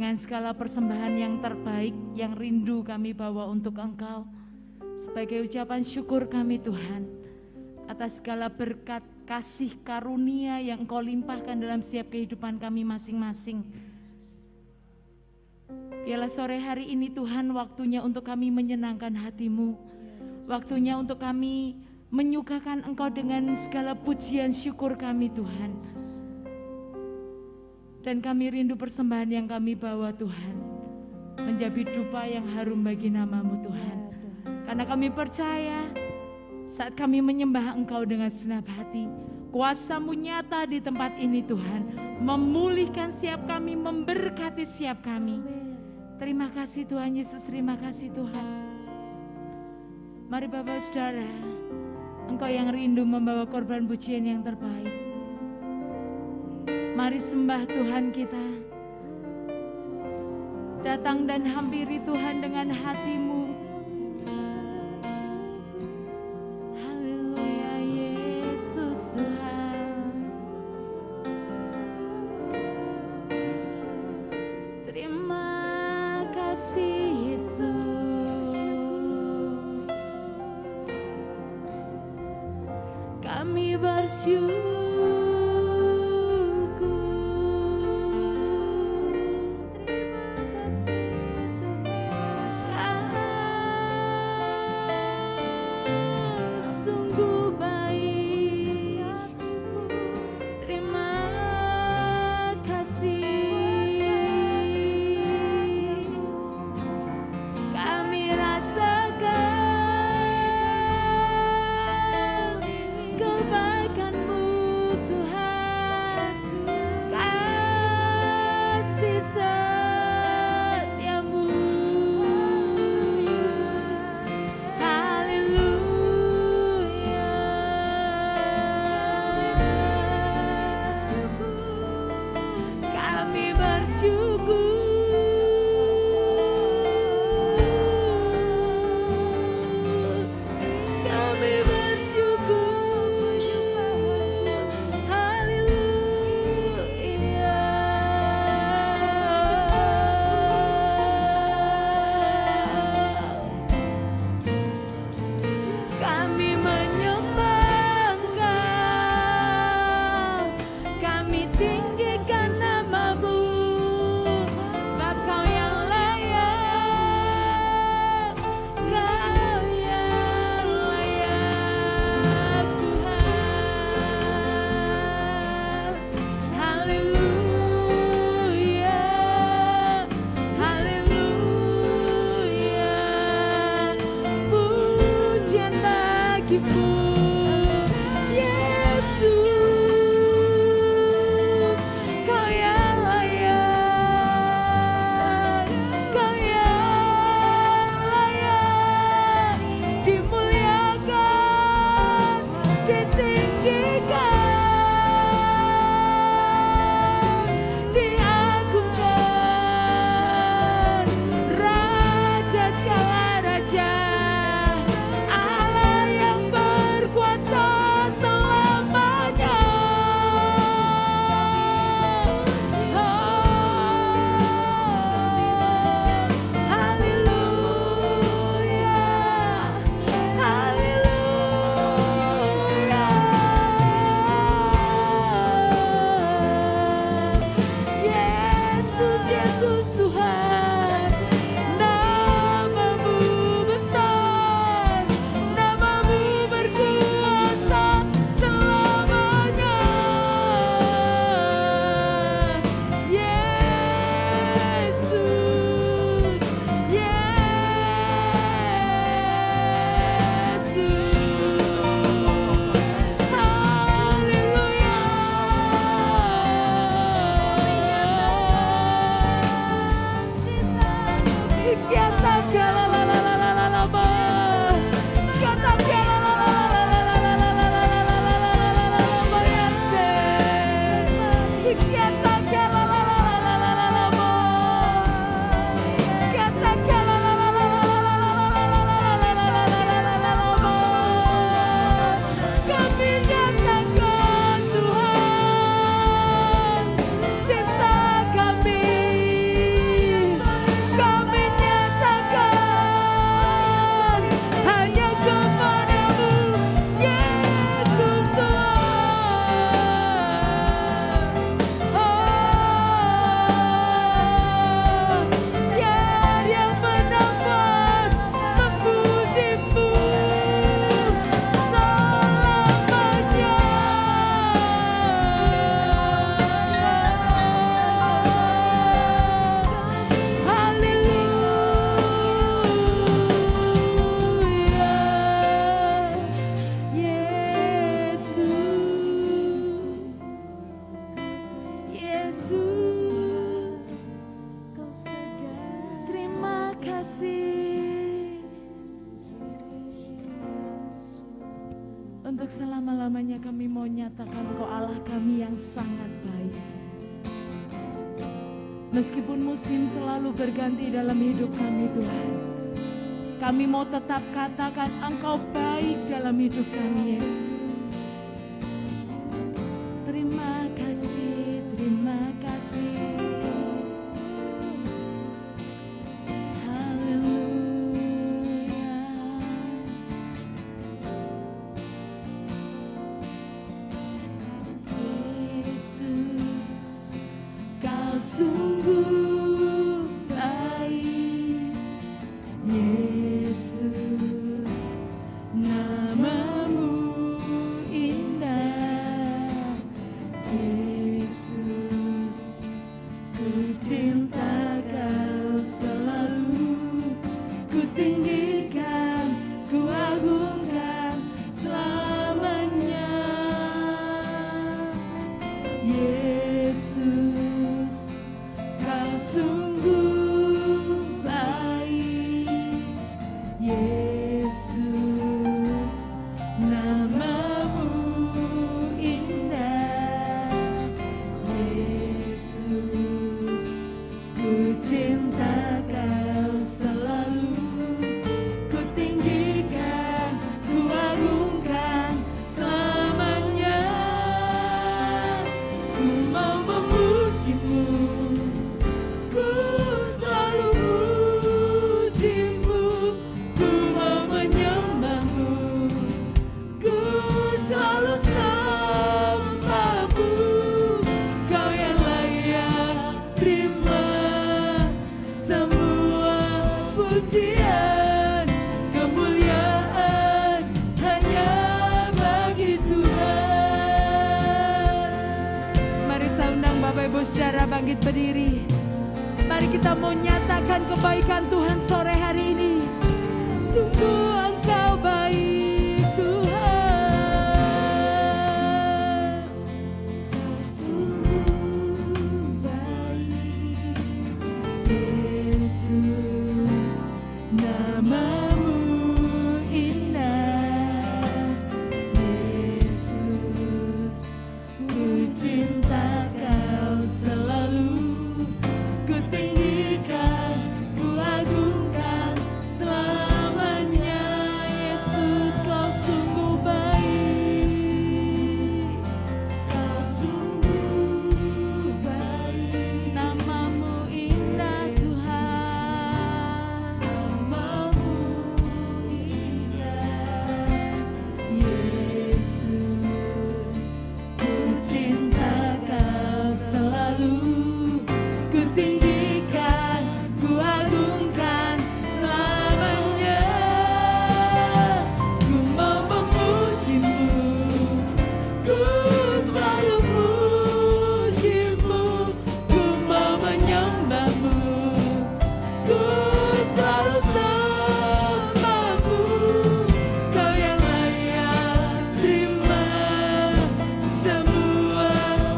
dengan segala persembahan yang terbaik yang rindu kami bawa untuk Engkau. Sebagai ucapan syukur kami Tuhan, atas segala berkat, kasih, karunia yang Engkau limpahkan dalam setiap kehidupan kami masing-masing. Biarlah sore hari ini Tuhan waktunya untuk kami menyenangkan hati-Mu. Waktunya untuk kami menyukakan Engkau dengan segala pujian syukur kami Tuhan. Dan kami rindu persembahan yang kami bawa Tuhan, menjadi dupa yang harum bagi nama-Mu Tuhan. Karena kami percaya saat kami menyembah Engkau dengan segenap hati, kuasa-Mu nyata di tempat ini Tuhan, memulihkan setiap kami, memberkati setiap kami. Terima kasih Tuhan Yesus, terima kasih Tuhan. Mari Bapak Saudara, Engkau yang rindu membawa korban pujian yang terbaik. Mari sembah Tuhan kita. Datang dan hampiri Tuhan dengan hatimu. Haleluya Yesus Tuhan. Terima kasih Yesus. Kami bersyukur. Kebaikan-Mu Untuk selama-lamanya kami mau nyatakan Engkau Allah kami yang sangat baik. Meskipun musim selalu berganti dalam hidup kami Tuhan, kami mau tetap katakan Engkau baik dalam hidup kami Yesus. Terima kasih, terima kasih. Sungguh baik Yesus, namamu indah Yesus, ku cinta kau selalu, ku tinggikan, ku agungkan selamanya Yesus. Sungguh baik Yesus, namamu indah Yesus, ku cinta kau selalu, ku tinggikan, ku agungkan selamanya. Ku mau memujimu, saudara bangkit berdiri. Mari kita mau nyatakan kebaikan Tuhan sore hari ini. Sungguh Engkau baik Tuhan. Sungguh baik Yesus, namamu indah Yesus, ku cinta kau selalu, ku tinggikan, ku agungkan selamanya Yesus, kau sungguh baik, kau sungguh baik, namamu indah Tuhan, namamu indah Yesus, ku cinta kau selalu, ku tinggikan, ku agungkan selamanya. Ku mau memujimu, ku selalu mujimu, ku mau menyembahmu, ku selalu sembahmu. Kau yang layak terima semua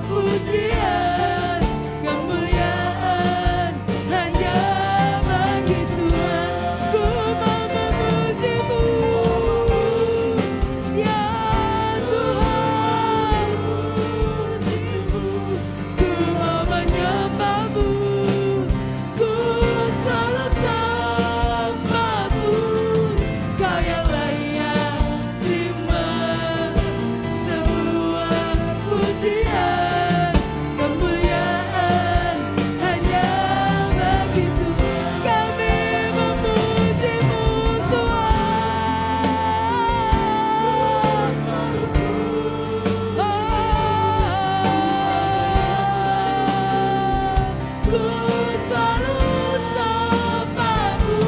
pujian, kemuliaan hanya bagi Tuhan. Ku mau memujimu, ya Tuhan, ku mau menyembahmu, ku selalu sembahmu. Kau yang layak terima semua pujian, kemuliaan hanya bagi Tuhan. Kami memujimu Tuhan. Ku selalu sembahmu.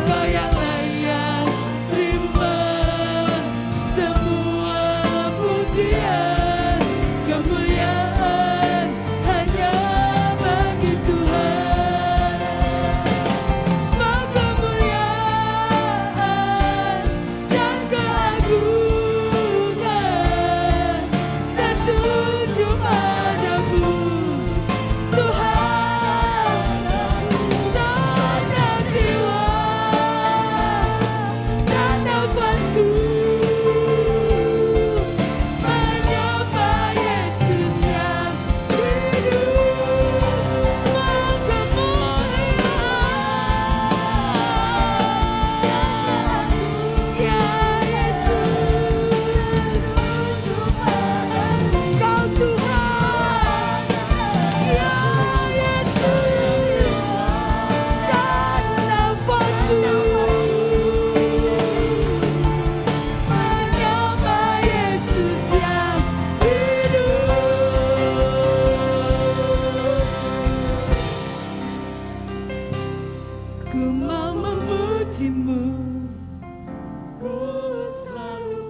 Kau yang layak terima semua pujian, kemuliaan hanya bagi Tuhan. Semua kemuliaan dan keagungan tertuju padamu Tuhan. ku mau memujimu, ku selalu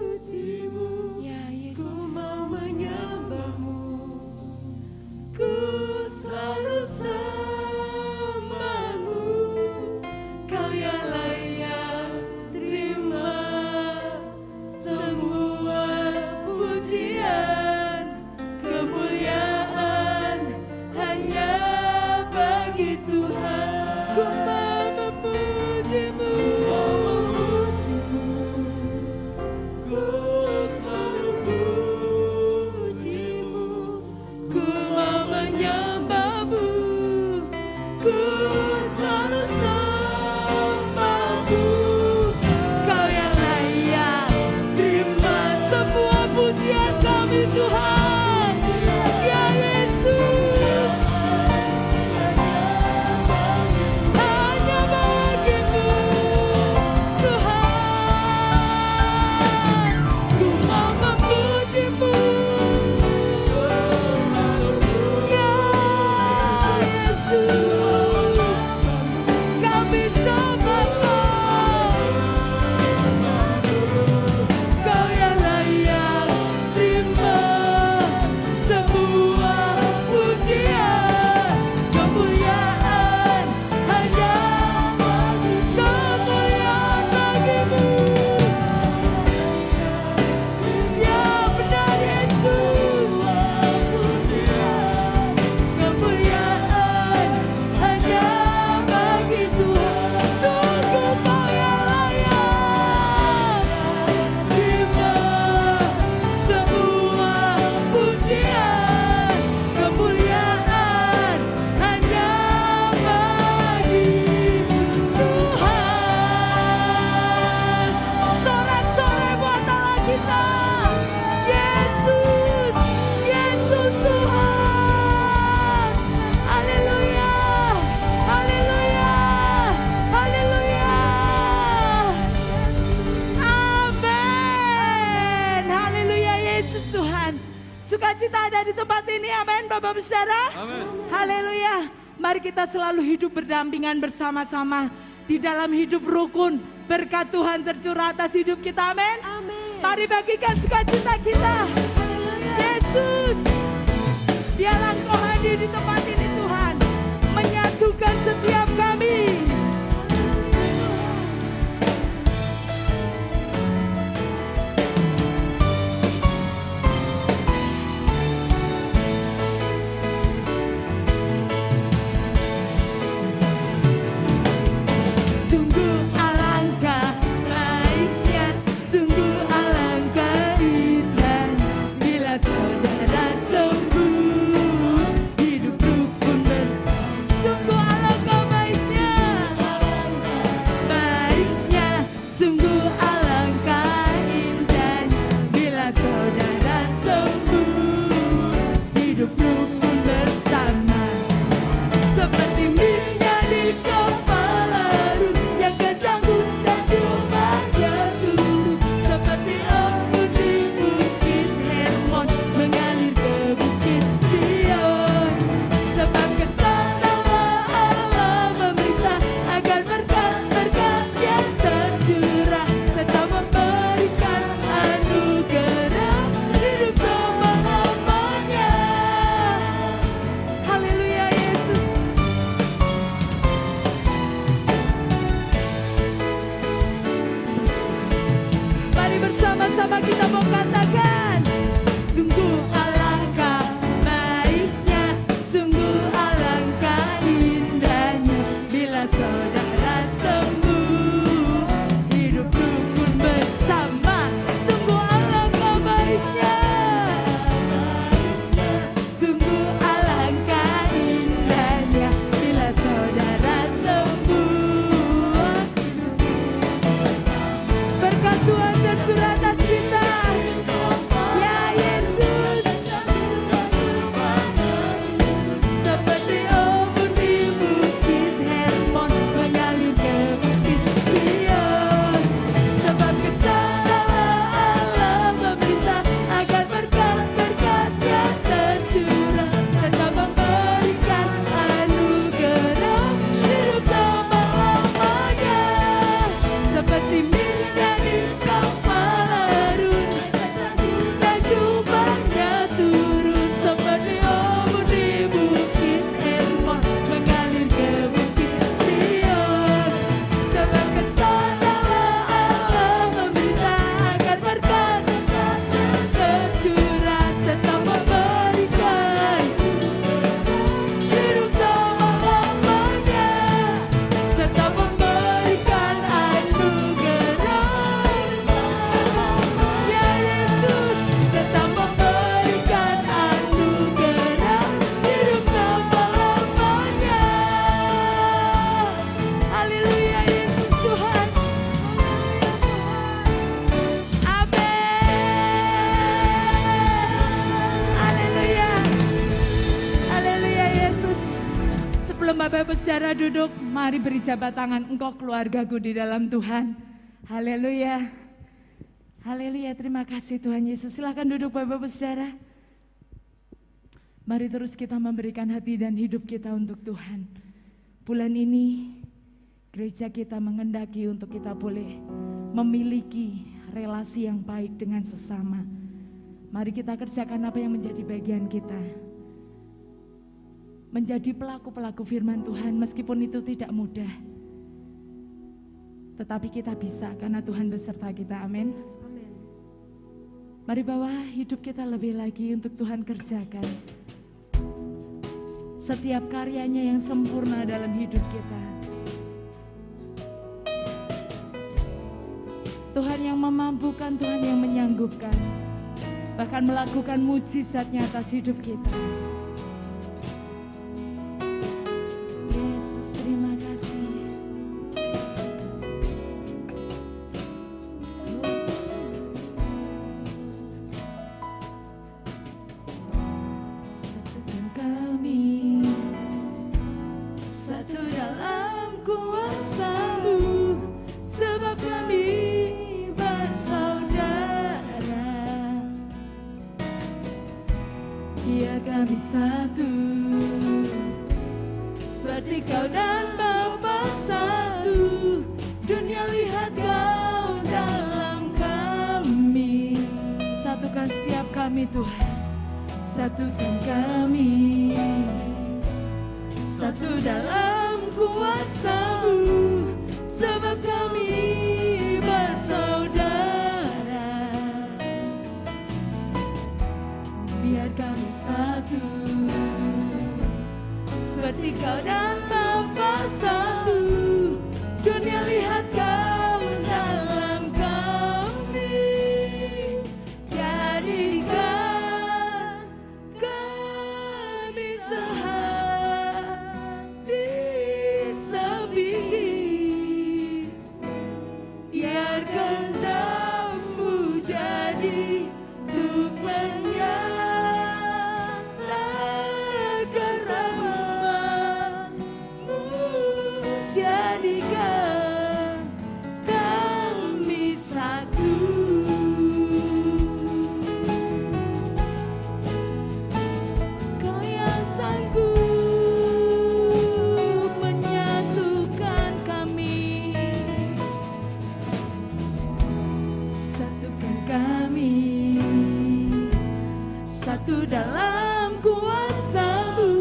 pujimu, ya ku Yesus. mau menyembahmu, ku selalu sembahmu. Kau yang layak terima semua pujian, kemuliaan hanya bagi Tuhan. Ku mau memujimu, ku selalu pujimu, ku mau menyembahmu, ku selalu sembahmu. Kau yang layak terima semua pujian kami Tuhan, ya Yesus. Hanya bagimu Tuhan, ku mau memujimu, ya Yesus. Kami sembahmu, Kau yang layak terima semua pujian, kemuliaan hanya kemuliaan bagimu. Ya benar Yesus, kemuliaan hanya bagi Tuhan. Sungguh Kau yang layak terima semua pujian, kemuliaan hanya bagi Tuhan. Sorak-sorai buat Allah kita, Yesus, Yesus Tuhan. Haleluya, haleluya, haleluya. Amin. Haleluya, Yesus Tuhan. Sukacita ada di tempat ini, amin Bapak Ibu Saudara. Haleluya. Mari kita selalu hidup berdampingan bersama-sama di dalam hidup rukun. Berkat Tuhan tercurah atas hidup kita, amin. Mari bagikan sukacita kita. Yesus, biarlah Engkau hadir di tempat ini Tuhan, menyatukan setiap kami. Sungguh alangkah baiknya, sungguh alangkah indahnya bila saudara sembuh, hidup sebelum Bapak Ibu saudara duduk, mari beri jabat tangan engkau keluargaku di dalam Tuhan. Haleluya. Haleluya, terima kasih Tuhan Yesus. Silakan duduk Bapak Ibu saudara. Mari terus kita memberikan hati dan hidup kita untuk Tuhan. Bulan ini gereja kita menghendaki untuk kita boleh memiliki relasi yang baik dengan sesama. Mari kita kerjakan apa yang menjadi bagian kita. Menjadi pelaku-pelaku firman Tuhan meskipun itu tidak mudah. Tetapi kita bisa karena Tuhan beserta kita, amin. Mari bawa hidup kita lebih lagi untuk Tuhan kerjakan. Setiap karyanya yang sempurna dalam hidup kita. Tuhan yang memampukan, Tuhan yang menyanggupkan. Bahkan melakukan mujizatnya atas hidup kita. Yesus, terima kasih. Satukan kami, satu dalam kuasa-Mu, sebab kami bersaudara. Biar kami satu, seperti Kau dan Bapa satu. Dunia lihat Kau dalam kami. Satukan setiap kami Tuhan, satukan kami, satu dalam kuasa-Mu, sebab kami bersaudara. Biar kami satu, seperti Kau dan Bapa satu. Dunia lihat Kau dalam kami. Jadikan kami sehati sebingit. Biar kehendak-Mu jadi untuk menyatakan rahmat-Mu. Jadikan kami satu. Kau yang sanggup menyatukan kami. Satukan kami, satu dalam kuasa-Mu,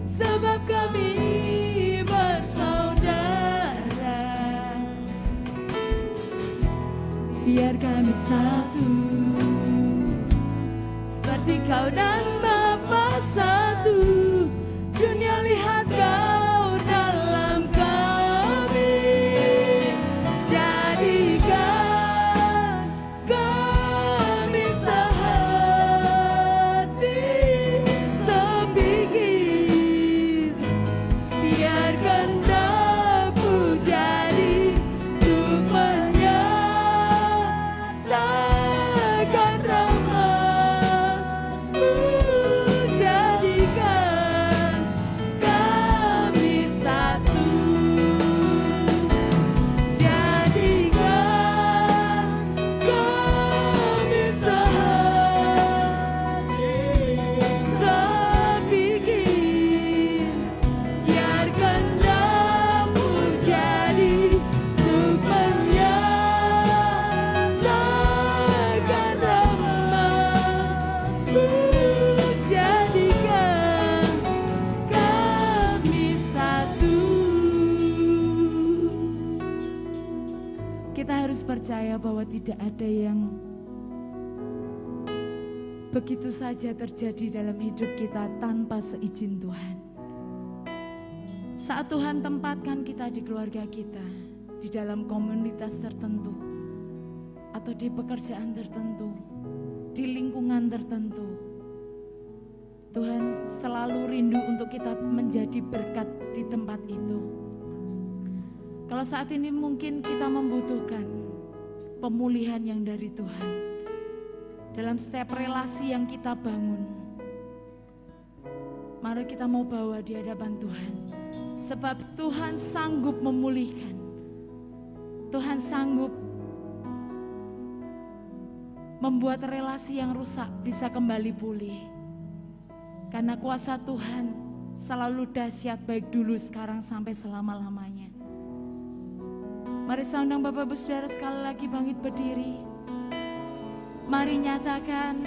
sebab kami bersaudara. Biar kami satu, seperti Kau dan Bapa satu. Dunia lihat Kau dalam kami. Jadikan kami sehati sebingit. Biar kehendak-Mu jadi untuk menyatakan rahmat-Mu. Jadikan kami satu. Jadikan kami sehati sebingit. Biar kehendak-Mu jadi untuk menyatakan rahmat-Mu. Jadikan kami satu. Kita harus percaya bahwa tidak ada yang begitu saja terjadi dalam hidup kita tanpa seizin Tuhan. Saat Tuhan tempatkan kita di keluarga kita, di dalam komunitas tertentu, atau di pekerjaan tertentu, di lingkungan tertentu, Tuhan selalu rindu untuk kita menjadi berkat di tempat itu. Kalau saat ini mungkin kita membutuhkan pemulihan yang dari Tuhan dalam setiap relasi yang kita bangun, mari kita mau bawa di hadapan Tuhan. Sebab Tuhan sanggup memulihkan. Tuhan sanggup membuat relasi yang rusak bisa kembali pulih. Karena kuasa Tuhan selalu dahsyat, baik dulu, sekarang, sampai selama-lamanya. Mari saya undang Bapak Ibu Saudara sekali lagi bangkit berdiri. Mari nyatakan,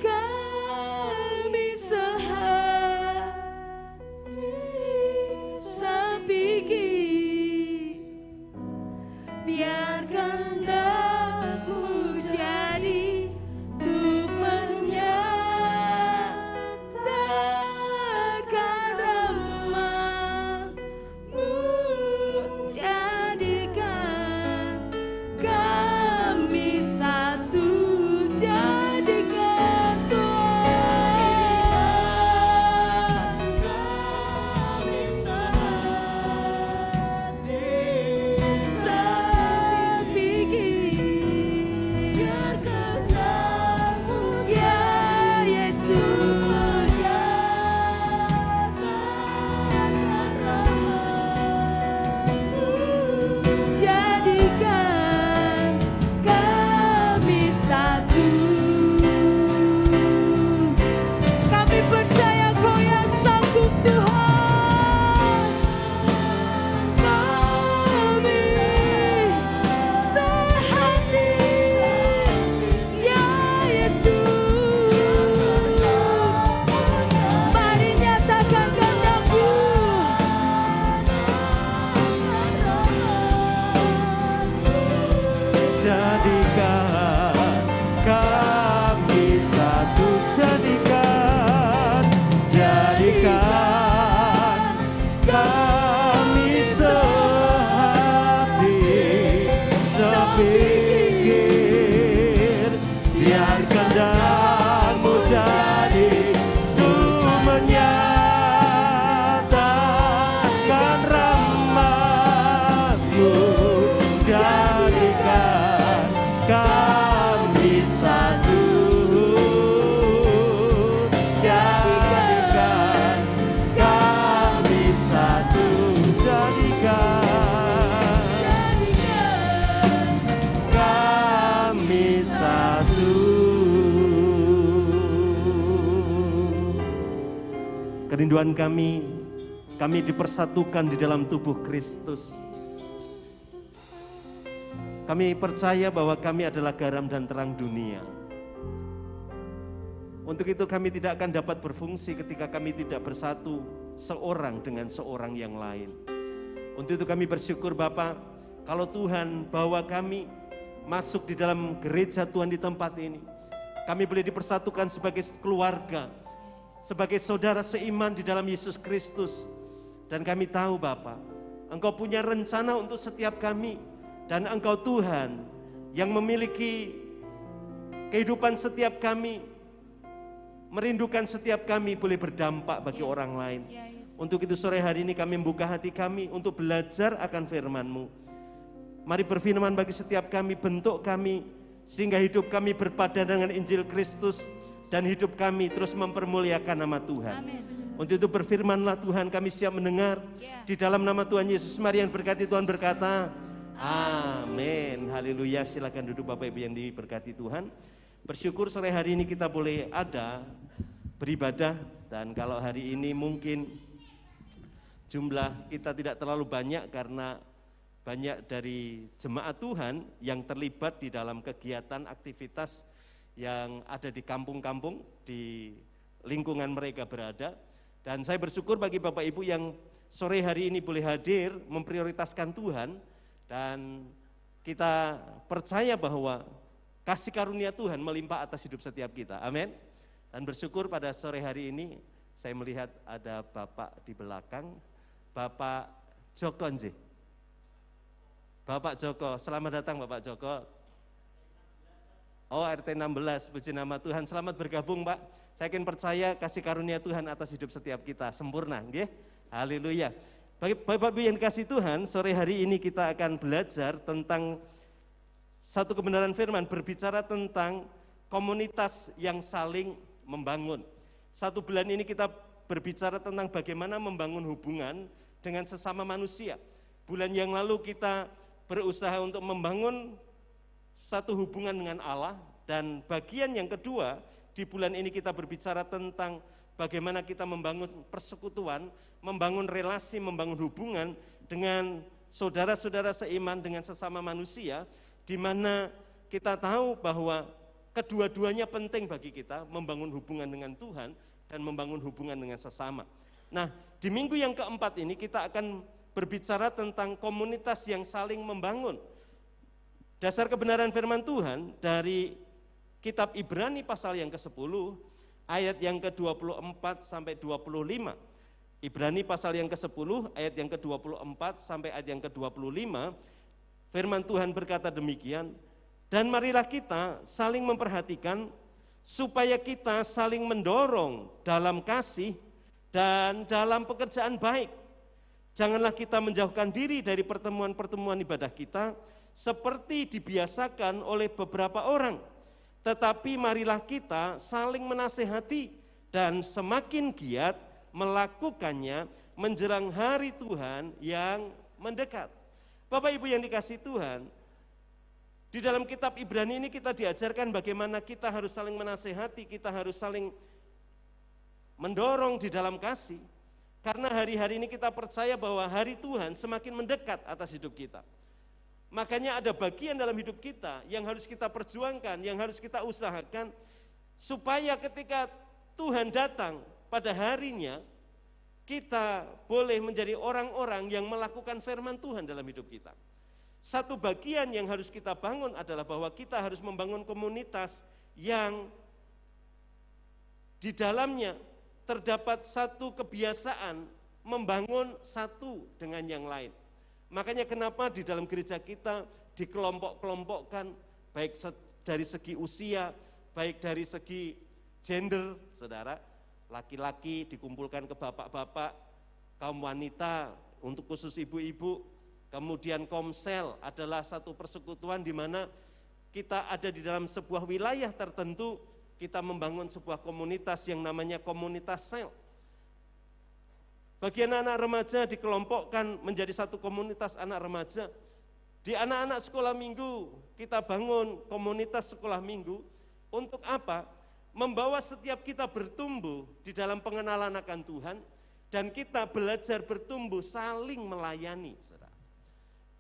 kami sehati sepikir, biarkan kehendakmu jadi untuk menyatakan rahmat-Mu, jadikan kami satu, jadikan Tuhan kami sehati sepikir, biarkan kehendakmu ya Yesus menyatakan rahmat-Mu, jadikan kami satu. Kami percaya Kau yang sanggup Tuhan. Kami sehati ya Yesus. Mari nyatakan kehendak-Mu. Jadikan kami satu, jadikan kami sehati sepikir, biarkan kehendak-Mu jadi untuk menyatakan rahmat-Mu, jadikan kami satu, jadikan kami satu, jadikan kami satu. Kerinduan kami dipersatukan di dalam tubuh Kristus. Kami percaya bahwa kami adalah garam dan terang dunia. Untuk itu kami tidak akan dapat berfungsi ketika kami tidak bersatu seorang dengan seorang yang lain. Untuk itu kami bersyukur Bapa, kalau Tuhan bawa kami masuk di dalam gereja Tuhan di tempat ini, kami boleh dipersatukan sebagai keluarga, sebagai saudara seiman di dalam Yesus Kristus. Dan kami tahu Bapa, Engkau punya rencana untuk setiap kami. Dan Engkau Tuhan yang memiliki kehidupan setiap kami, merindukan setiap kami boleh berdampak bagi orang lain. Untuk itu sore hari ini kami membuka hati kami untuk belajar akan firman-Mu. Mari berfirman bagi setiap kami, bentuk kami, sehingga hidup kami berpadan dengan Injil Kristus, dan hidup kami terus mempermuliakan nama Tuhan. Amin. Untuk itu berfirmanlah Tuhan, kami siap mendengar. Di dalam nama Tuhan Yesus, mari yang berkati Tuhan berkata, amin. Haleluya. Silakan duduk Bapak Ibu yang diberkati Tuhan. Bersyukur sore hari ini kita boleh ada beribadah. Dan kalau hari ini mungkin jumlah kita tidak terlalu banyak karena banyak dari jemaat Tuhan yang terlibat di dalam kegiatan aktivitas yang ada di kampung-kampung di lingkungan mereka berada. Dan saya bersyukur bagi Bapak Ibu yang sore hari ini boleh hadir memprioritaskan Tuhan. Dan kita percaya bahwa kasih karunia Tuhan melimpah atas hidup setiap kita. Amin. Dan bersyukur pada sore hari ini saya melihat ada Bapak di belakang, Bapak Joko Nje. Bapak Joko, selamat datang Bapak Joko. Oh, RT 16, puji nama Tuhan. Selamat bergabung Pak. Saya yakin percaya kasih karunia Tuhan atas hidup setiap kita sempurna, nggih. Haleluya. Bagi Bapak Ibu yang dikasih Tuhan, sore hari ini kita akan belajar tentang satu kebenaran firman, berbicara tentang komunitas yang saling membangun. 1 bulan ini kita berbicara tentang bagaimana membangun hubungan dengan sesama manusia. Bulan yang lalu kita berusaha untuk membangun satu hubungan dengan Allah, dan bagian yang kedua di bulan ini kita berbicara tentang bagaimana kita membangun persekutuan, membangun relasi, membangun hubungan dengan saudara-saudara seiman, dengan sesama manusia, di mana kita tahu bahwa kedua-duanya penting bagi kita, membangun hubungan dengan Tuhan dan membangun hubungan dengan sesama. Nah, di minggu yang keempat ini kita akan berbicara tentang komunitas yang saling membangun. Dasar kebenaran firman Tuhan dari kitab Ibrani pasal yang ke-10, ayat yang ke-24 sampai 25. Ibrani pasal yang ke-10, ayat yang ke-24 sampai ayat yang ke-25, firman Tuhan berkata demikian, dan marilah kita saling memperhatikan supaya kita saling mendorong dalam kasih dan dalam pekerjaan baik. Janganlah kita menjauhkan diri dari pertemuan-pertemuan ibadah kita seperti dibiasakan oleh beberapa orang. Tetapi marilah kita saling menasehati dan semakin giat melakukannya menjelang hari Tuhan yang mendekat. Bapak Ibu yang dikasihi Tuhan, di dalam kitab Ibrani ini kita diajarkan bagaimana kita harus saling menasehati, kita harus saling mendorong di dalam kasih. Karena hari-hari ini kita percaya bahwa hari Tuhan semakin mendekat atas hidup kita. Makanya ada bagian dalam hidup kita yang harus kita perjuangkan, yang harus kita usahakan, supaya ketika Tuhan datang pada harinya, kita boleh menjadi orang-orang yang melakukan firman Tuhan dalam hidup kita. Satu bagian yang harus kita bangun adalah bahwa kita harus membangun komunitas yang di dalamnya terdapat satu kebiasaan membangun satu dengan yang lain. Makanya kenapa di dalam gereja kita dikelompok-kelompokkan, baik dari segi usia, baik dari segi gender, saudara, laki-laki dikumpulkan ke bapak-bapak, kaum wanita untuk khusus ibu-ibu, kemudian komsel adalah satu persekutuan di mana kita ada di dalam sebuah wilayah tertentu, kita membangun sebuah komunitas yang namanya komunitas sel. Bagi anak-anak remaja dikelompokkan menjadi satu komunitas anak remaja. Di anak-anak sekolah minggu kita bangun komunitas sekolah minggu. Untuk apa? Membawa setiap kita bertumbuh di dalam pengenalan akan Tuhan, dan kita belajar bertumbuh saling melayani.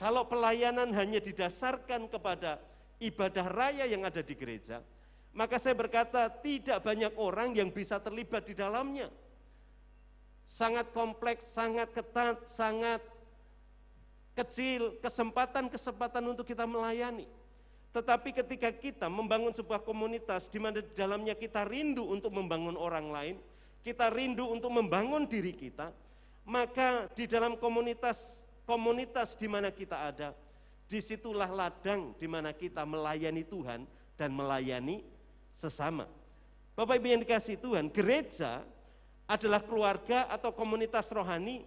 Kalau pelayanan hanya didasarkan kepada ibadah raya yang ada di gereja, maka saya berkata tidak banyak orang yang bisa terlibat di dalamnya. Sangat kompleks, sangat ketat, sangat kecil kesempatan-kesempatan untuk kita melayani. Tetapi ketika kita membangun sebuah komunitas di mana di dalamnya kita rindu untuk membangun orang lain, kita rindu untuk membangun diri kita, maka di dalam komunitas di mana kita ada, disitulah ladang di mana kita melayani Tuhan dan melayani sesama. Bapak Ibu yang dikasihi Tuhan, gereja adalah keluarga atau komunitas rohani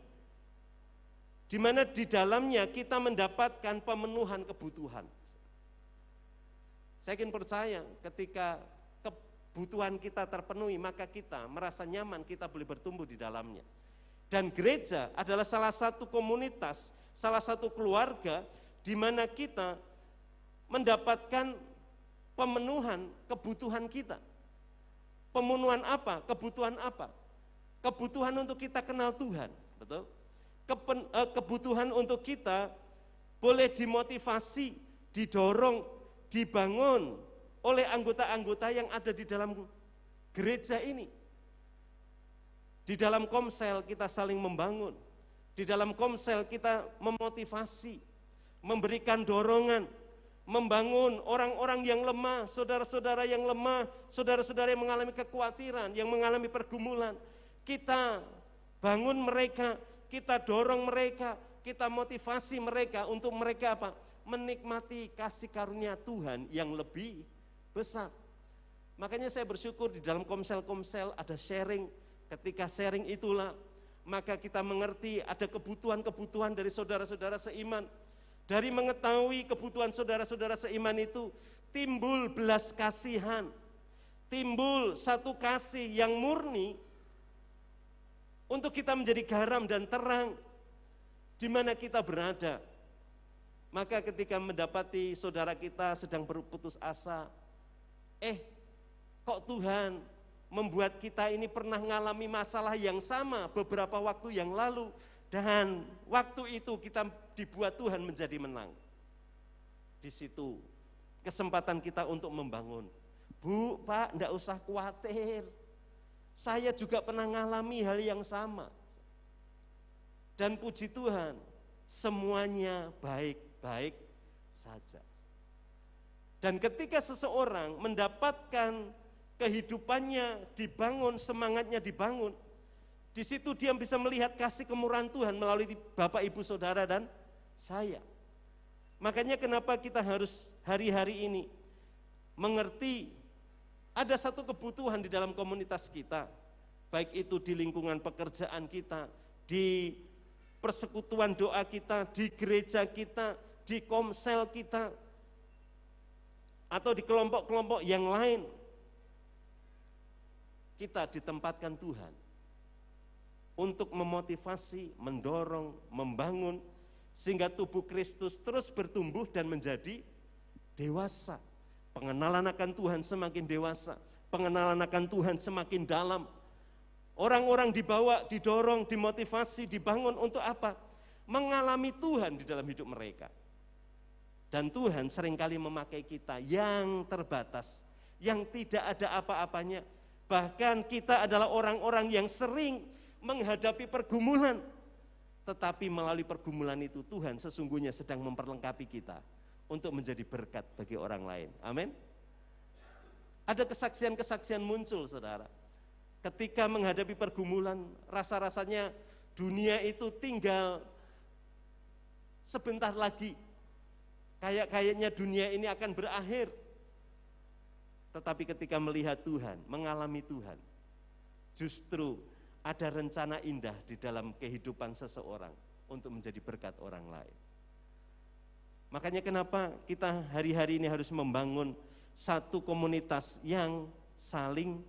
di mana di dalamnya kita mendapatkan pemenuhan kebutuhan. Saya ingin percaya ketika kebutuhan kita terpenuhi, maka kita merasa nyaman, kita boleh bertumbuh di dalamnya. Dan gereja adalah salah satu komunitas, salah satu keluarga di mana kita mendapatkan pemenuhan kebutuhan kita. Pemenuhan apa? Kebutuhan apa? Kebutuhan untuk kita kenal Tuhan, betul? Kebutuhan untuk kita boleh dimotivasi, didorong, dibangun oleh anggota-anggota yang ada di dalam gereja ini. Di dalam komsel kita saling membangun, di dalam komsel kita memotivasi, memberikan dorongan, membangun orang-orang yang lemah, saudara-saudara yang lemah, saudara-saudara yang mengalami kekhawatiran, yang mengalami pergumulan. Kita bangun mereka, kita dorong mereka, kita motivasi mereka untuk mereka apa? Menikmati kasih karunia Tuhan yang lebih besar. Makanya saya bersyukur di dalam komsel-komsel ada sharing. Ketika sharing itulah, maka kita mengerti ada kebutuhan-kebutuhan dari saudara-saudara seiman. Dari mengetahui kebutuhan saudara-saudara seiman itu, timbul belas kasihan, timbul satu kasih yang murni, untuk kita menjadi garam dan terang di mana kita berada. Maka ketika mendapati saudara kita sedang berputus asa, kok Tuhan membuat kita ini pernah mengalami masalah yang sama beberapa waktu yang lalu, dan waktu itu kita dibuat Tuhan menjadi menang. Di situ kesempatan kita untuk membangun. Bu, Pak, enggak usah khawatir. Saya juga pernah mengalami hal yang sama. Dan puji Tuhan, semuanya baik-baik saja. Dan ketika seseorang mendapatkan kehidupannya dibangun, semangatnya dibangun, di situ dia bisa melihat kasih kemurahan Tuhan melalui Bapak, Ibu, Saudara, dan saya. Makanya kenapa kita harus hari-hari ini mengerti ada satu kebutuhan di dalam komunitas kita, baik itu di lingkungan pekerjaan kita, di persekutuan doa kita, di gereja kita, di komsel kita, atau di kelompok-kelompok yang lain. Kita ditempatkan Tuhan untuk memotivasi, mendorong, membangun, sehingga tubuh Kristus terus bertumbuh dan menjadi dewasa. Pengenalan akan Tuhan semakin dewasa, pengenalan akan Tuhan semakin dalam. Orang-orang dibawa, didorong, dimotivasi, dibangun untuk apa? Mengalami Tuhan di dalam hidup mereka. Dan Tuhan seringkali memakai kita yang terbatas, yang tidak ada apa-apanya. Bahkan kita adalah orang-orang yang sering menghadapi pergumulan. Tetapi melalui pergumulan itu Tuhan sesungguhnya sedang memperlengkapi kita untuk menjadi berkat bagi orang lain. Amin. Ada kesaksian-kesaksian muncul, saudara. Ketika menghadapi pergumulan, rasa-rasanya dunia itu tinggal sebentar lagi. Kayaknya dunia ini akan berakhir. Tetapi ketika melihat Tuhan, mengalami Tuhan, justru ada rencana indah di dalam kehidupan seseorang untuk menjadi berkat orang lain. Makanya kenapa kita hari-hari ini harus membangun satu komunitas yang saling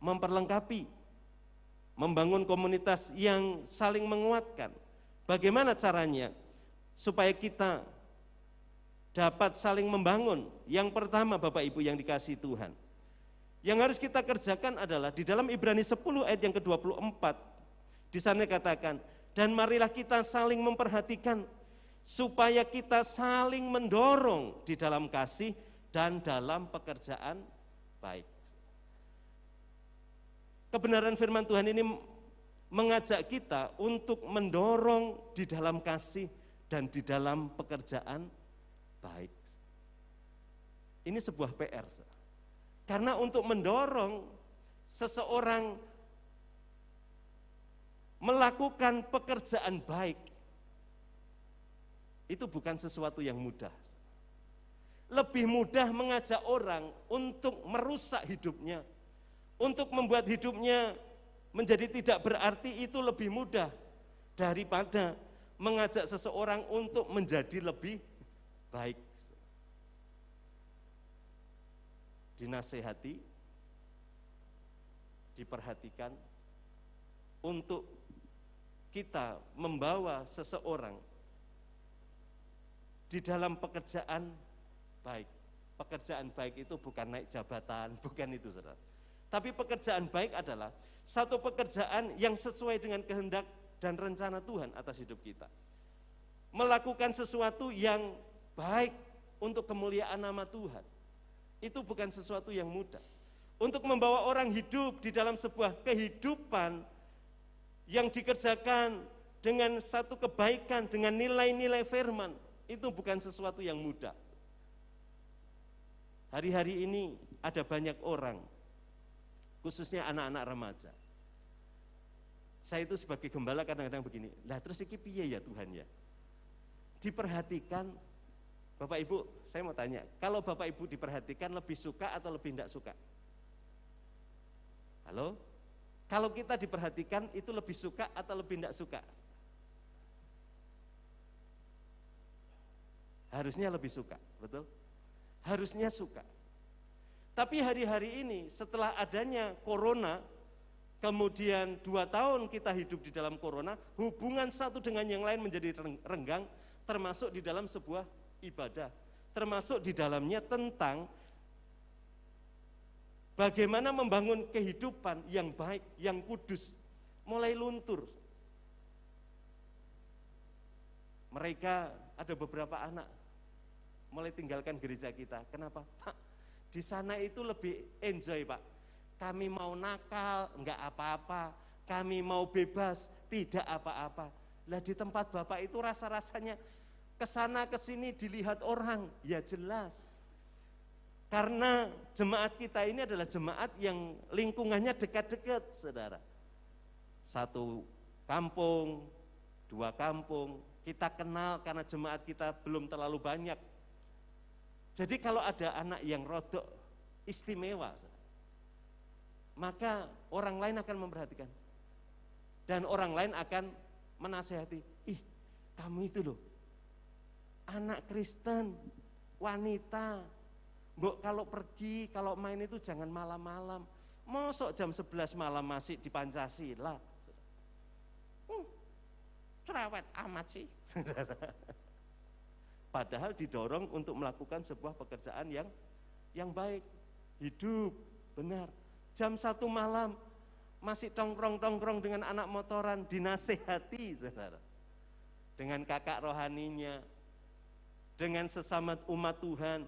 memperlengkapi, membangun komunitas yang saling menguatkan. Bagaimana caranya supaya kita dapat saling membangun? Yang pertama, Bapak Ibu yang dikasihi Tuhan, yang harus kita kerjakan adalah di dalam Ibrani 10 ayat yang ke-24, di sana katakan, dan marilah kita saling memperhatikan supaya kita saling mendorong di dalam kasih dan dalam pekerjaan baik. Kebenaran firman Tuhan ini mengajak kita untuk mendorong di dalam kasih dan di dalam pekerjaan baik. Ini sebuah PR. Karena untuk mendorong seseorang melakukan pekerjaan baik, itu bukan sesuatu yang mudah. Lebih mudah mengajak orang untuk merusak hidupnya, untuk membuat hidupnya menjadi tidak berarti, itu lebih mudah daripada mengajak seseorang untuk menjadi lebih baik. Dinasehati, diperhatikan untuk kita membawa seseorang di dalam pekerjaan baik. Pekerjaan baik itu bukan naik jabatan, bukan itu, saudara. Tapi pekerjaan baik adalah satu pekerjaan yang sesuai dengan kehendak dan rencana Tuhan atas hidup kita. Melakukan sesuatu yang baik untuk kemuliaan nama Tuhan. Itu bukan sesuatu yang mudah. Untuk membawa orang hidup di dalam sebuah kehidupan yang dikerjakan dengan satu kebaikan, dengan nilai-nilai firman, itu bukan sesuatu yang mudah. Hari-hari ini ada banyak orang, khususnya anak-anak remaja. Saya itu sebagai gembala kadang-kadang begini, lah terus iki piye ya Tuhan ya? Diperhatikan. Bapak Ibu, saya mau tanya, kalau Bapak Ibu diperhatikan lebih suka atau lebih tidak suka? Halo? Kalau kita diperhatikan itu lebih suka atau lebih tidak suka? Harusnya lebih suka, betul? Harusnya suka. Tapi hari-hari ini setelah adanya corona, kemudian 2 tahun kita hidup di dalam corona, hubungan satu dengan yang lain menjadi renggang, termasuk di dalam sebuah ibadah, termasuk di dalamnya tentang bagaimana membangun kehidupan yang baik, yang kudus, mulai luntur. Mereka ada beberapa anak mulai tinggalkan gereja kita. Kenapa? Pak, di sana itu lebih enjoy, Pak. Kami mau nakal, enggak apa-apa. Kami mau bebas, tidak apa-apa. Lah di tempat Bapak itu rasa-rasanya kesana kesini dilihat orang, ya jelas. Karena jemaat kita ini adalah jemaat yang lingkungannya dekat-dekat, saudara. 1 kampung, 2 kampung, kita kenal karena jemaat kita belum terlalu banyak. Jadi kalau ada anak yang rodok istimewa, maka orang lain akan memperhatikan. Dan orang lain akan menasehati, ih kamu itu loh, anak Kristen, wanita, Mbok kalau pergi, kalau main itu jangan malam-malam. Mosok jam 11 malam masih di Pancasila. Cerewet amat sih. Padahal didorong untuk melakukan sebuah pekerjaan yang baik. Hidup, benar. Jam 1 malam masih tongkrong-tongkrong dengan anak motoran, dinasehati, saudara. Dengan kakak rohaninya, dengan sesama umat Tuhan.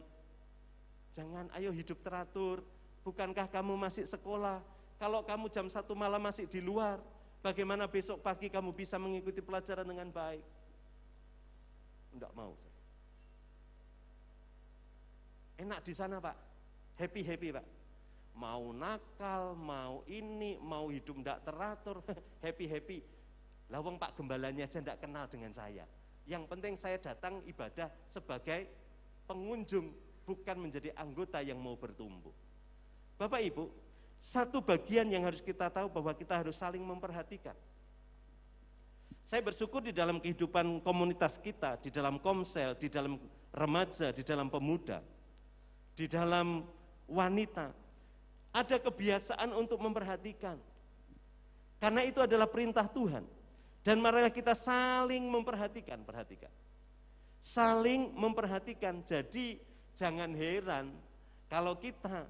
Jangan, ayo hidup teratur. Bukankah kamu masih sekolah? Kalau kamu jam 1 malam masih di luar, bagaimana besok pagi kamu bisa mengikuti pelajaran dengan baik? Enggak mau. Enak di sana, Pak. Happy-happy, Pak. Mau nakal, mau ini, mau hidup enggak teratur, happy-happy. Lawang Pak Gembalanya aja enggak kenal dengan saya. Yang penting saya datang ibadah sebagai pengunjung, bukan menjadi anggota yang mau bertumbuh. Bapak Ibu, satu bagian yang harus kita tahu bahwa kita harus saling memperhatikan. Saya bersyukur di dalam kehidupan komunitas kita, di dalam komsel, di dalam remaja, di dalam pemuda, di dalam wanita, ada kebiasaan untuk memperhatikan. Karena itu adalah perintah Tuhan. Dan marilah kita saling memperhatikan, perhatikan. Saling memperhatikan, jadi jangan heran kalau kita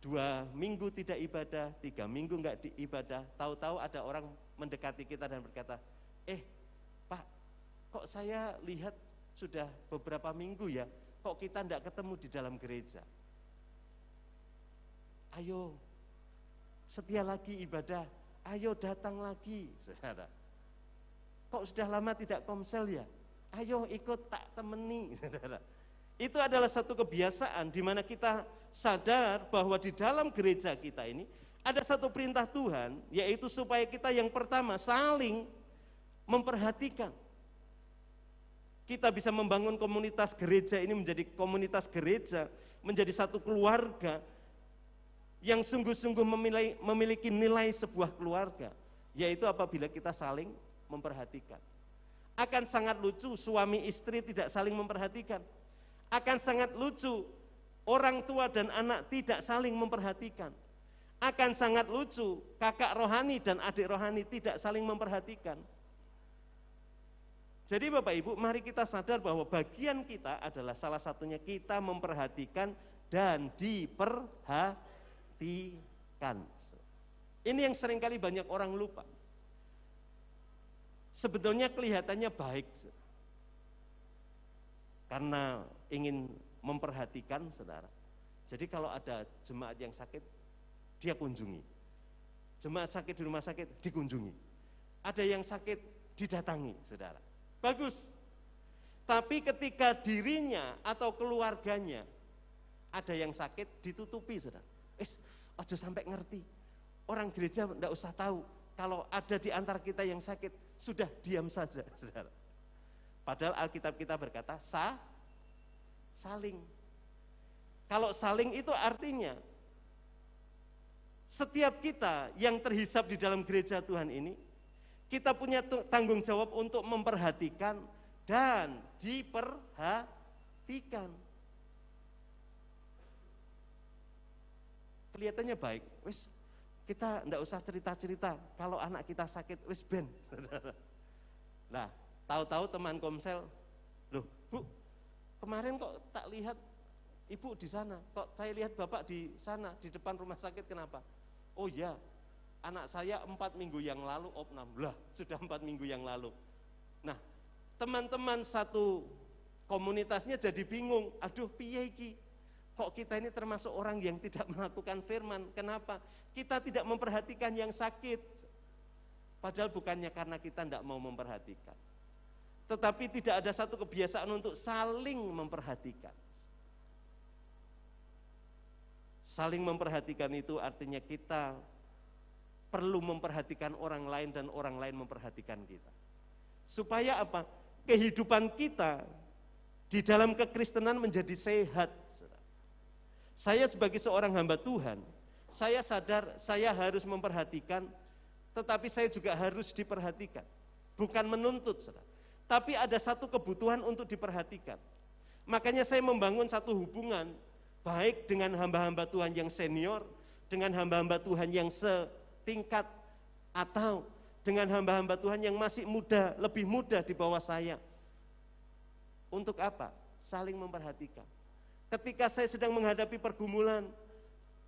2 minggu tidak ibadah, 3 minggu enggak ibadah, tahu-tahu ada orang mendekati kita dan berkata, Pak, kok saya lihat sudah beberapa minggu ya, kok kita enggak ketemu di dalam gereja. Ayo, setia lagi ibadah, ayo datang lagi, saudara. Kok sudah lama tidak komsel ya, ayo ikut tak temeni, saudara. Itu adalah satu kebiasaan di mana kita sadar bahwa di dalam gereja kita ini ada satu perintah Tuhan, yaitu supaya kita yang pertama saling memperhatikan. Kita bisa membangun komunitas gereja ini menjadi komunitas gereja, menjadi satu keluarga yang sungguh-sungguh memiliki nilai sebuah keluarga, yaitu apabila kita saling memperhatikan. Akan sangat lucu suami istri tidak saling memperhatikan. Akan sangat lucu orang tua dan anak tidak saling memperhatikan. Akan sangat lucu kakak rohani dan adik rohani tidak saling memperhatikan. Jadi Bapak Ibu, mari kita sadar bahwa bagian kita adalah salah satunya kita memperhatikan dan diperhatikan. Ini yang seringkali banyak orang lupa. Sebetulnya kelihatannya baik, karena ingin memperhatikan saudara. Jadi kalau ada jemaat yang sakit, dia kunjungi. Jemaat sakit di rumah sakit, dikunjungi. Ada yang sakit, didatangi saudara. Bagus. Tapi ketika dirinya atau keluarganya ada yang sakit, ditutupi saudara. Aja sampai ngerti. Orang gereja enggak usah tahu. Kalau ada di antara kita yang sakit, sudah diam saja saudara. Padahal Alkitab kita berkata saling. Kalau saling itu artinya setiap kita yang terhisap di dalam gereja Tuhan ini, kita punya tanggung jawab untuk memperhatikan dan diperhatikan. Kelihatannya baik, Kita enggak usah cerita-cerita kalau anak kita sakit, wis ben. Nah, tahu-tahu teman komsel, loh Bu, kemarin kok tak lihat Ibu di sana, kok saya lihat Bapak di sana, di depan rumah sakit, kenapa? Oh ya, anak saya 4 minggu yang lalu opnam. Lah, sudah 4 minggu yang lalu. Nah, teman-teman satu komunitasnya jadi bingung, aduh piye iki? Kok kita ini termasuk orang yang tidak melakukan firman, kenapa? Kita tidak memperhatikan yang sakit. Padahal bukannya karena kita tidak mau memperhatikan. Tetapi tidak ada satu kebiasaan untuk saling memperhatikan. Saling memperhatikan itu artinya kita perlu memperhatikan orang lain dan orang lain memperhatikan kita. Supaya apa? Kehidupan kita di dalam kekristenan menjadi sehat. Saya sebagai seorang hamba Tuhan, saya sadar saya harus memperhatikan, tetapi saya juga harus diperhatikan. Bukan menuntut, tapi ada satu kebutuhan untuk diperhatikan. Makanya saya membangun satu hubungan baik dengan hamba-hamba Tuhan yang senior, dengan hamba-hamba Tuhan yang setingkat, atau dengan hamba-hamba Tuhan yang masih muda, lebih muda di bawah saya. Untuk apa? Saling memperhatikan. Ketika saya sedang menghadapi pergumulan,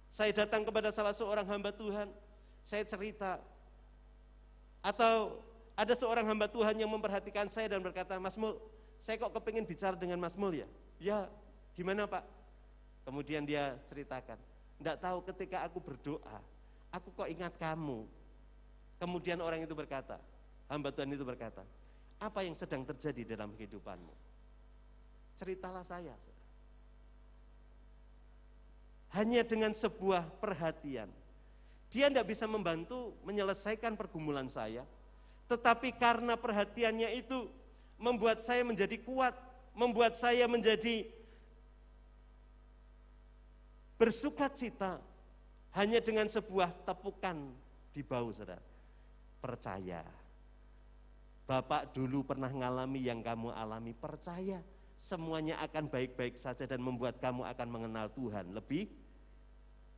saya datang kepada salah seorang hamba Tuhan, saya cerita. Atau ada seorang hamba Tuhan yang memperhatikan saya dan berkata, Mas Mul, saya kok kepingin bicara dengan Mas Mul ya? Ya, gimana Pak? Kemudian dia ceritakan, enggak tahu ketika aku berdoa, aku kok ingat kamu. Kemudian orang itu berkata, hamba Tuhan itu berkata, apa yang sedang terjadi dalam kehidupanmu? Ceritalah saya. Hanya dengan sebuah perhatian, dia tidak bisa membantu menyelesaikan pergumulan saya, tetapi karena perhatiannya itu membuat saya menjadi kuat, membuat saya menjadi bersukacita hanya dengan sebuah tepukan di bahu, saudara. Percaya, Bapak dulu pernah ngalami yang kamu alami, percaya semuanya akan baik-baik saja dan membuat kamu akan mengenal Tuhan lebih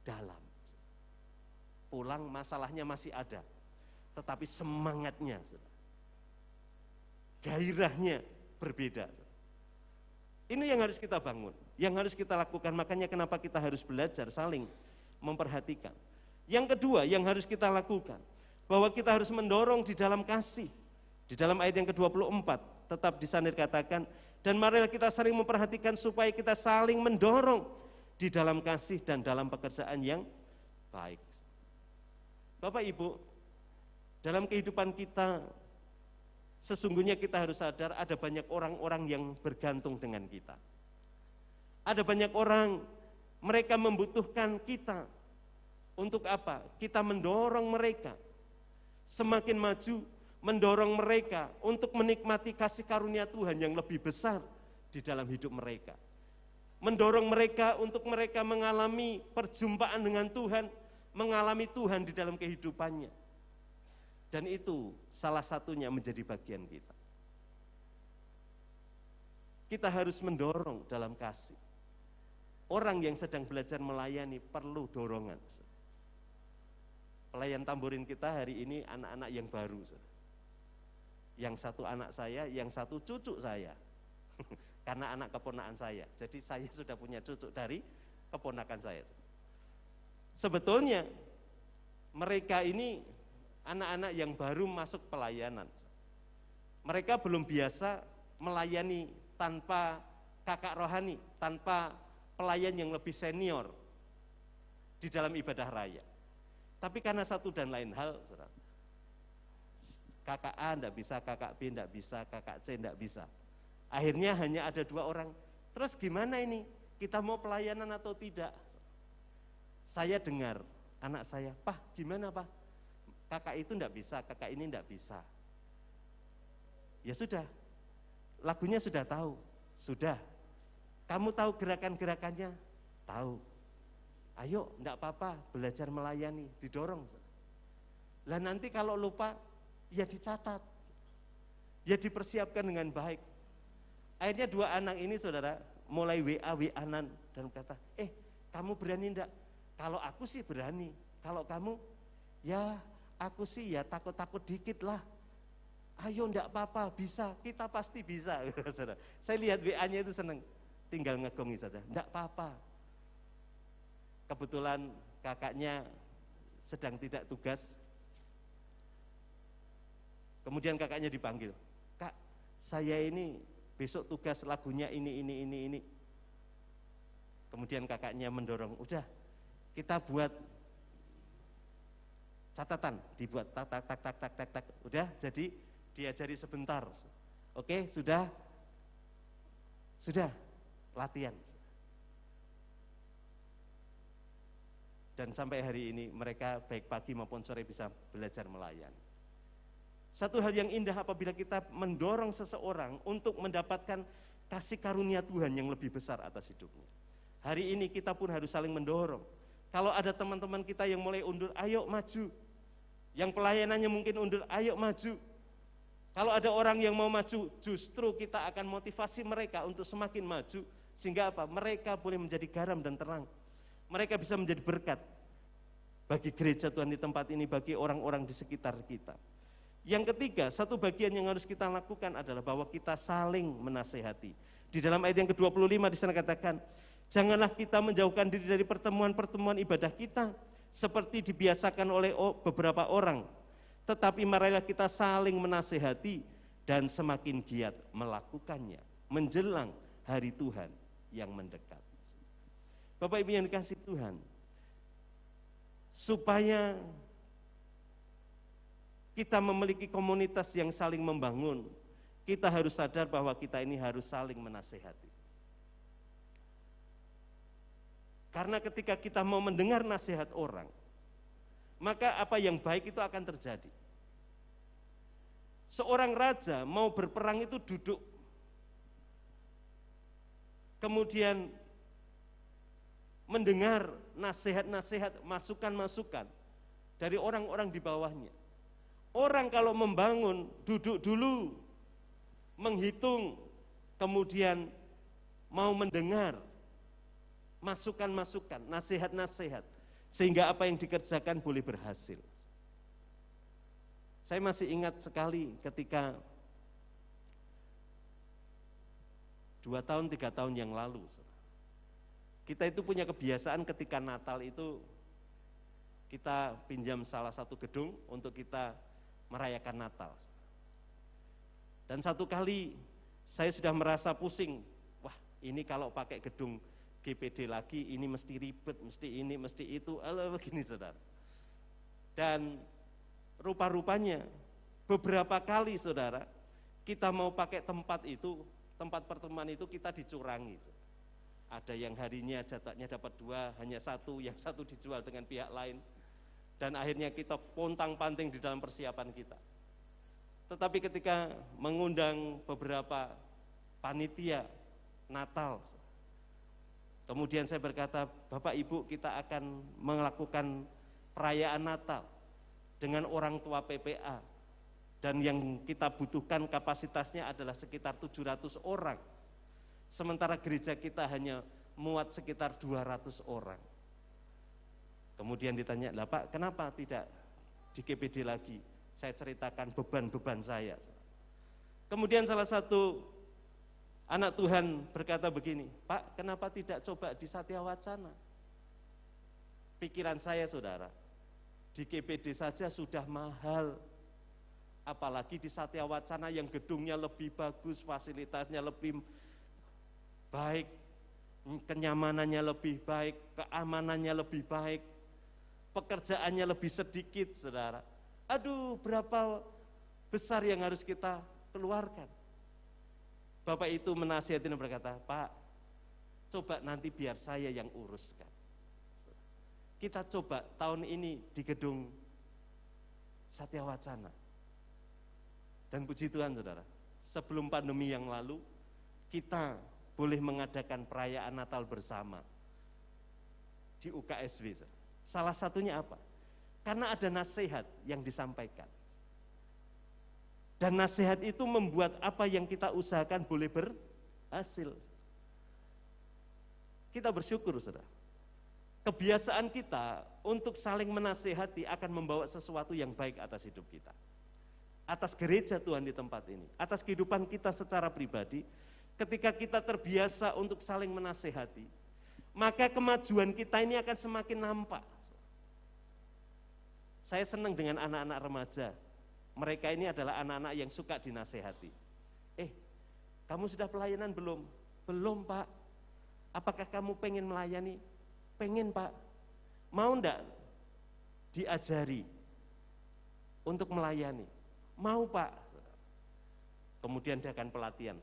dalam. Pulang masalahnya masih ada, tetapi semangatnya, saudara, gairahnya berbeda. Ini yang harus kita bangun, yang harus kita lakukan. Makanya kenapa kita harus belajar saling memperhatikan. Yang kedua yang harus kita lakukan, bahwa kita harus mendorong di dalam kasih. Di dalam ayat yang ke-24, tetap di sana dikatakan, dan marilah kita saling memperhatikan supaya kita saling mendorong di dalam kasih dan dalam pekerjaan yang baik. Bapak Ibu, dalam kehidupan kita, sesungguhnya kita harus sadar ada banyak orang-orang yang bergantung dengan kita. Ada banyak orang, mereka membutuhkan kita. Untuk apa? Kita mendorong mereka semakin maju, mendorong mereka untuk menikmati kasih karunia Tuhan yang lebih besar di dalam hidup mereka. Mendorong mereka untuk mereka mengalami perjumpaan dengan Tuhan, mengalami Tuhan di dalam kehidupannya. Dan itu salah satunya menjadi bagian kita. Kita harus mendorong dalam kasih. Orang yang sedang belajar melayani perlu dorongan. Pelayan tamborin kita hari ini anak-anak yang baru. Yang satu anak saya, yang satu cucu saya. Karena anak keponakan saya. Jadi saya sudah punya cucu dari keponakan saya. Sebetulnya mereka ini anak-anak yang baru masuk pelayanan. Mereka belum biasa melayani tanpa kakak rohani, tanpa pelayan yang lebih senior di dalam ibadah raya. Tapi karena satu dan lain hal, kakak A enggak bisa, kakak B enggak bisa, kakak C enggak bisa. Akhirnya hanya ada 2 orang. Terus gimana ini? Kita mau pelayanan atau tidak? Saya dengar anak saya, "Pak, gimana Pak? Kakak itu enggak bisa, kakak ini enggak bisa." Ya sudah, lagunya sudah tahu, sudah. Kamu tahu gerakan-gerakannya? Tahu. Ayo, enggak apa-apa, belajar melayani, didorong. Lah nanti kalau lupa, ya dicatat, ya dipersiapkan dengan baik. Akhirnya 2 anak ini saudara, mulai WA-WA-an dan berkata, kamu berani enggak? Kalau aku sih berani, kalau kamu, Ya aku sih ya takut-takut dikit lah. Ayo enggak apa-apa, bisa, kita pasti bisa. Saya lihat WA-nya itu seneng, tinggal ngegongi saja, enggak apa-apa. Kebetulan kakaknya sedang tidak tugas. Kemudian kakaknya dipanggil, Kak, saya ini besok tugas lagunya ini. Kemudian kakaknya mendorong, udah kita buat catatan, dibuat tak, udah jadi diajari sebentar. Oke, sudah latihan. Dan sampai hari ini mereka baik pagi maupun sore bisa belajar melayani. Satu hal yang indah apabila kita mendorong seseorang untuk mendapatkan kasih karunia Tuhan yang lebih besar atas hidupnya. Hari ini kita pun harus saling mendorong. Kalau ada teman-teman kita yang mulai undur, ayo maju. Yang pelayanannya mungkin undur, ayo maju. Kalau ada orang yang mau maju, justru kita akan motivasi mereka untuk semakin maju. Sehingga apa? Mereka boleh menjadi garam dan terang. Mereka bisa menjadi berkat bagi gereja Tuhan di tempat ini, bagi orang-orang di sekitar kita. Yang ketiga, satu bagian yang harus kita lakukan adalah bahwa kita saling menasehati. Di dalam ayat yang ke-25 di sana katakan, janganlah kita menjauhkan diri dari pertemuan-pertemuan ibadah kita seperti dibiasakan oleh beberapa orang, tetapi marilah kita saling menasehati dan semakin giat melakukannya menjelang hari Tuhan yang mendekat. Bapak Ibu yang dikasihi Tuhan, supaya kita memiliki komunitas yang saling membangun, kita harus sadar bahwa kita ini harus saling menasehati. Karena ketika kita mau mendengar nasihat orang, maka apa yang baik itu akan terjadi. Seorang raja mau berperang itu duduk, kemudian mendengar nasihat-nasihat, masukan-masukan dari orang-orang di bawahnya. Orang kalau membangun, duduk dulu, menghitung, kemudian mau mendengar masukan-masukan, nasihat-nasihat, sehingga apa yang dikerjakan boleh berhasil. Saya masih ingat sekali ketika 2 tahun, 3 tahun yang lalu, kita itu punya kebiasaan ketika Natal itu kita pinjam salah satu gedung untuk kita merayakan Natal. Dan satu kali saya sudah merasa pusing, wah ini kalau pakai gedung GPD lagi, ini mesti ribet, mesti ini, mesti itu, begini saudara. Dan rupa-rupanya beberapa kali saudara, kita mau pakai tempat itu, tempat pertemuan itu kita dicurangi. Ada yang harinya jatahnya dapat 2, hanya 1, yang 1 dijual dengan pihak lain. Dan akhirnya kita pontang-panting di dalam persiapan kita. Tetapi ketika mengundang beberapa panitia Natal, kemudian saya berkata, Bapak Ibu kita akan melakukan perayaan Natal dengan orang tua PPA. Dan yang kita butuhkan kapasitasnya adalah sekitar 700 orang. Sementara gereja kita hanya muat sekitar 200 orang. Kemudian ditanya, lah Pak kenapa tidak di GPD lagi? Saya ceritakan beban-beban saya. Kemudian salah satu anak Tuhan berkata begini, Pak kenapa tidak coba di Satya Wacana? Pikiran saya saudara, di GPD saja sudah mahal. Apalagi di Satya Wacana yang gedungnya lebih bagus, fasilitasnya lebih baik, kenyamanannya lebih baik, keamanannya lebih baik, pekerjaannya lebih sedikit, saudara. Aduh, berapa besar yang harus kita keluarkan. Bapak itu menasihati dan berkata, Pak, coba nanti biar saya yang uruskan. Kita coba tahun ini di gedung Satya Wacana. Dan puji Tuhan, saudara, sebelum pandemi yang lalu, kita boleh mengadakan perayaan Natal bersama di UKSW. Salah satunya apa? Karena ada nasihat yang disampaikan. Dan nasihat itu membuat apa yang kita usahakan boleh berhasil. Kita bersyukur, saudara. kebiasaan kita untuk saling menasehati akan membawa sesuatu yang baik atas hidup kita. Atas gereja Tuhan di tempat ini, atas kehidupan kita secara pribadi, ketika kita terbiasa untuk saling menasehati, maka kemajuan kita ini akan semakin nampak. Saya senang dengan anak-anak remaja, mereka ini adalah anak-anak yang suka dinasehati. Kamu sudah pelayanan belum? Belum Pak. Apakah kamu pengen melayani? Pengen Pak. Mau enggak diajari untuk melayani? Mau Pak. Kemudian diadakan pelatihan.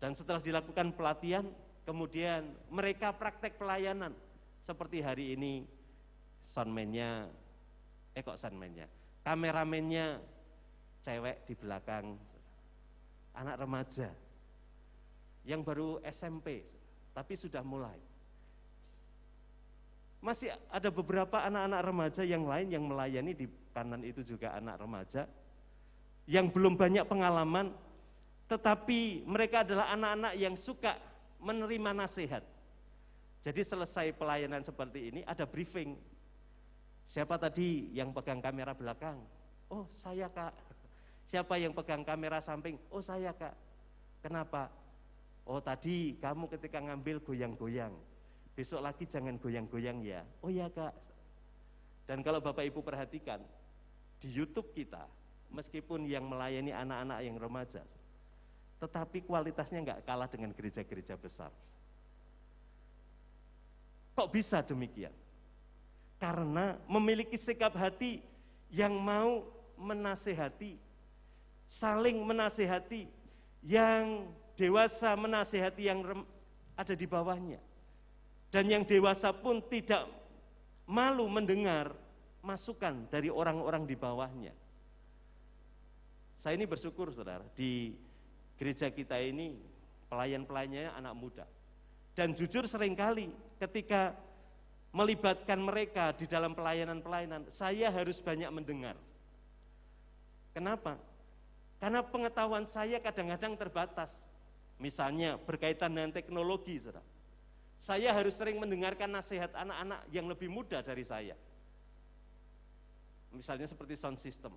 Dan setelah dilakukan pelatihan, kemudian mereka praktek pelayanan. Seperti hari ini, kameramennya cewek di belakang, anak remaja yang baru SMP, tapi sudah mulai. Masih ada beberapa anak-anak remaja yang lain yang melayani, di kanan itu juga anak remaja yang belum banyak pengalaman, tetapi mereka adalah anak-anak yang suka menerima nasihat. Jadi selesai pelayanan seperti ini ada briefing. Siapa tadi yang pegang kamera belakang? Oh saya Kak. Siapa yang pegang kamera samping? Oh saya Kak. Kenapa? Oh tadi kamu ketika ngambil goyang-goyang. Besok lagi jangan goyang-goyang ya. Oh ya Kak. Dan kalau Bapak Ibu perhatikan, di YouTube kita, meskipun yang melayani anak-anak yang remaja, tetapi kualitasnya nggak kalah dengan gereja-gereja besar. Kok bisa demikian? Karena memiliki sikap hati yang mau menasehati, saling menasehati, yang dewasa menasehati yang ada di bawahnya. Dan yang dewasa pun tidak malu mendengar masukan dari orang-orang di bawahnya. Saya ini bersyukur saudara, di gereja kita ini pelayan-pelayannya anak muda. Dan jujur seringkali ketika melibatkan mereka di dalam pelayanan-pelayanan, saya harus banyak mendengar. Kenapa? Karena pengetahuan saya kadang-kadang terbatas. Misalnya berkaitan dengan teknologi, saudara. Saya harus sering mendengarkan nasihat anak-anak yang lebih muda dari saya. Misalnya seperti sound system.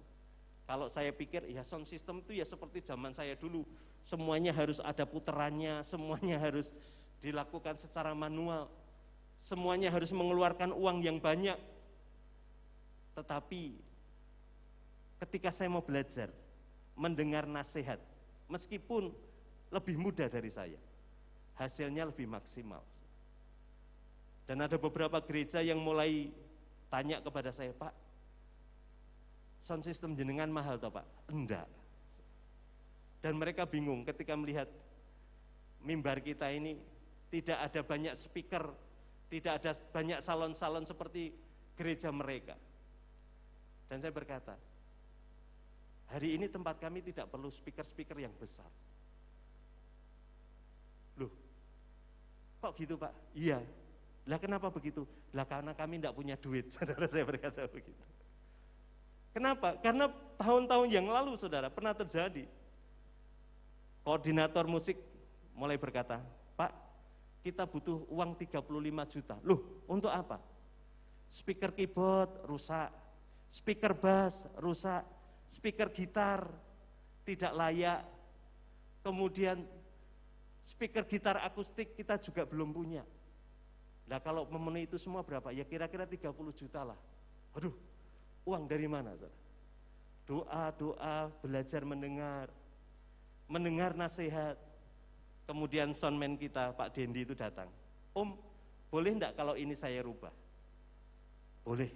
Kalau saya pikir ya sound system itu ya seperti zaman saya dulu. Semuanya harus ada puterannya, semuanya harus dilakukan secara manual. Semuanya harus mengeluarkan uang yang banyak. Tetapi ketika saya mau belajar, mendengar nasihat, meskipun lebih muda dari saya, hasilnya lebih maksimal. Dan ada beberapa gereja yang mulai tanya kepada saya, Pak, sound system jenengan mahal toh Pak? Enggak. Dan mereka bingung ketika melihat mimbar kita ini tidak ada banyak speaker, tidak ada banyak salon-salon seperti gereja mereka. Dan saya berkata, hari ini tempat kami tidak perlu speaker-speaker yang besar. Loh, kok gitu Pak? Iya. Lah kenapa begitu? Lah karena kami tidak punya duit, saudara, saya berkata begitu. Kenapa? Karena tahun-tahun yang lalu saudara pernah terjadi. Koordinator musik mulai berkata, Pak, kita butuh uang 35 juta. Loh, untuk apa? Speaker keyboard rusak, speaker bass rusak, speaker gitar tidak layak, kemudian speaker gitar akustik kita juga belum punya. Nah kalau memenuhi itu semua berapa? Ya kira-kira 30 juta lah. Aduh, uang dari mana? Doa, belajar mendengar nasihat. Kemudian soundman kita, Pak Dendi itu datang. Om, boleh enggak kalau ini saya rubah? Boleh.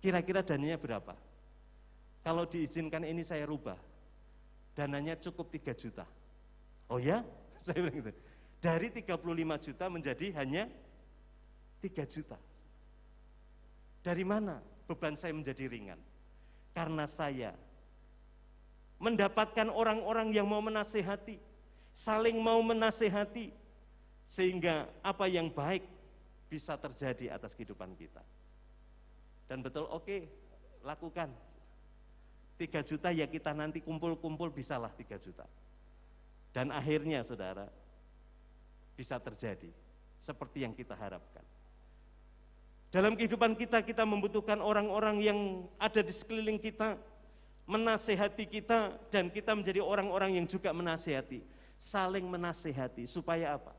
Kira-kira dananya berapa? Kalau diizinkan ini saya rubah, dananya cukup 3 juta. Oh ya? Saya bilang gitu. Dari 35 juta menjadi hanya 3 juta. Dari mana beban saya menjadi ringan? Karena saya mendapatkan orang-orang yang mau menasehati, saling mau menasehati, sehingga apa yang baik bisa terjadi atas kehidupan kita. Dan betul, oke, lakukan. 3 juta ya kita nanti kumpul-kumpul bisalah 3 juta. Dan akhirnya saudara, bisa terjadi. seperti yang kita harapkan. Dalam kehidupan kita, kita membutuhkan orang-orang yang ada di sekeliling kita, menasehati kita, dan kita menjadi orang-orang yang juga menasehati, saling menasehati, supaya apa?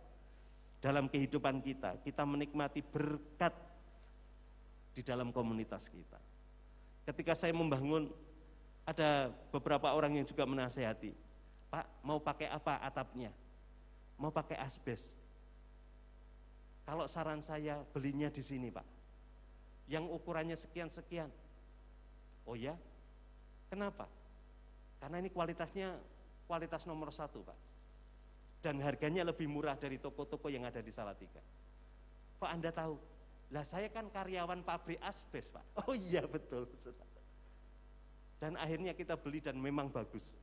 Dalam kehidupan kita, kita menikmati berkat di dalam komunitas kita. Ketika saya membangun, ada beberapa orang yang juga menasehati, Pak, mau pakai apa atapnya? Mau pakai asbes. Kalau saran saya belinya di sini, Pak, yang ukurannya sekian-sekian. Oh ya? Kenapa? Karena ini kualitasnya kualitas nomor 1, Pak. Dan harganya lebih murah dari toko-toko yang ada di Salatiga. Kok Anda tahu? Lah saya kan karyawan pabrik asbes, Pak. Oh iya betul. Dan akhirnya kita beli dan memang bagus.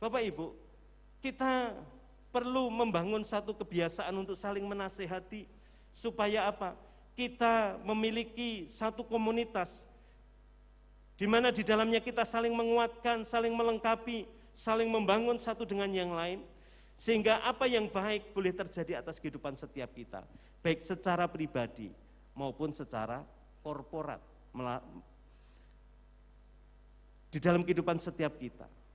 Bapak Ibu, kita perlu membangun satu kebiasaan untuk saling menasehati. Supaya apa? Kita memiliki satu komunitas di mana di dalamnya kita saling menguatkan, saling melengkapi, saling membangun satu dengan yang lain, sehingga apa yang baik boleh terjadi atas kehidupan setiap kita, baik secara pribadi maupun secara korporat, di dalam kehidupan setiap kita.